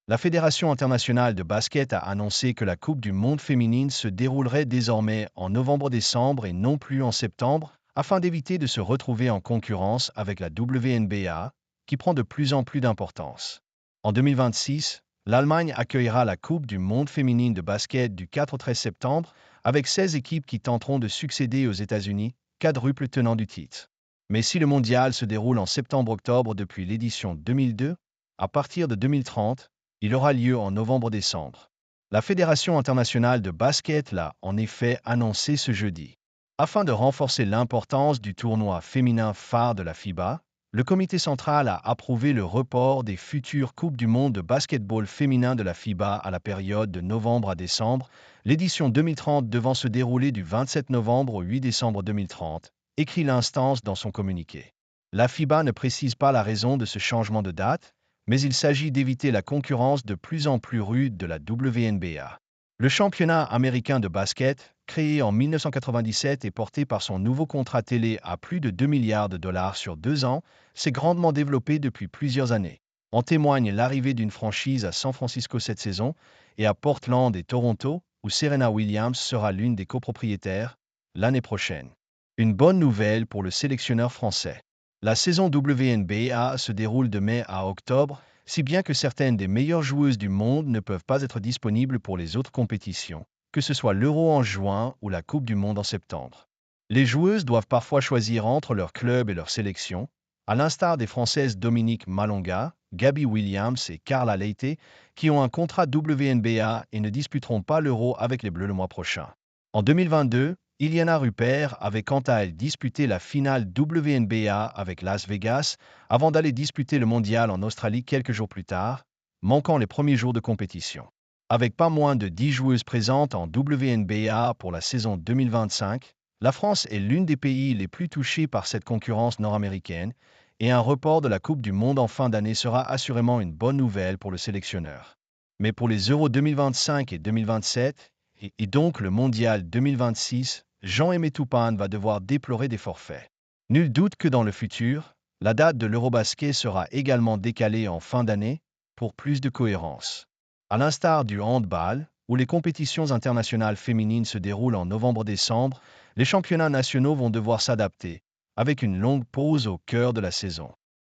La Fédération internationale de basket a annoncé que la Coupe du monde féminine se déroulerait désormais en novembre-décembre et non plus en septembre, afin d'éviter de se retrouver en concurrence avec la WNBA, qui prend de plus en plus d'importance. En 2026, l'Allemagne accueillera la Coupe du monde féminine de basket du 4 au 13 septembre, avec 16 équipes qui tenteront de succéder aux États-Unis, quadruple tenant du titre. Mais si le mondial se déroule en septembre-octobre depuis l'édition 2002, à partir de 2030, il aura lieu en novembre-décembre. La Fédération internationale de basket l'a en effet annoncé ce jeudi. Afin de renforcer l'importance du tournoi féminin phare de la FIBA, le comité central a approuvé le report des futures Coupes du monde de basketball féminin de la FIBA à la période de novembre à décembre, l'édition 2030 devant se dérouler du 27 novembre au 8 décembre 2030, écrit l'instance dans son communiqué. La FIBA ne précise pas la raison de ce changement de date, mais il s'agit d'éviter la concurrence de plus en plus rude de la WNBA. Le championnat américain de basket, créé en 1997 et porté par son nouveau contrat télé à plus de 2 milliards de dollars sur 2 ans, s'est grandement développé depuis plusieurs années. En témoigne l'arrivée d'une franchise à San Francisco cette saison et à Portland et Toronto, où Serena Williams sera l'une des copropriétaires l'année prochaine. Une bonne nouvelle pour le sélectionneur français. La saison WNBA se déroule de mai à octobre, si bien que certaines des meilleures joueuses du monde ne peuvent pas être disponibles pour les autres compétitions, que ce soit l'Euro en juin ou la Coupe du monde en septembre. Les joueuses doivent parfois choisir entre leur club et leur sélection, à l'instar des Françaises Dominique Malonga, Gabby Williams et Carla Leite, qui ont un contrat WNBA et ne disputeront pas l'Euro avec les Bleus le mois prochain. En 2022, Iliana Rupert avait quant à elle disputé la finale WNBA avec Las Vegas avant d'aller disputer le mondial en Australie quelques jours plus tard, manquant les premiers jours de compétition. Avec pas moins de 10 joueuses présentes en WNBA pour la saison 2025, la France est l'une des pays les plus touchés par cette concurrence nord-américaine et un report de la Coupe du monde en fin d'année sera assurément une bonne nouvelle pour le sélectionneur. Mais pour les Euros 2025 et 2027, et donc le Mondial 2026, Jean-Aimé Toupane va devoir déplorer des forfaits. Nul doute que dans le futur, la date de l'Eurobasket sera également décalée en fin d'année pour plus de cohérence. À l'instar du handball, où les compétitions internationales féminines se déroulent en novembre-décembre, les championnats nationaux vont devoir s'adapter, avec une longue pause au cœur de la saison.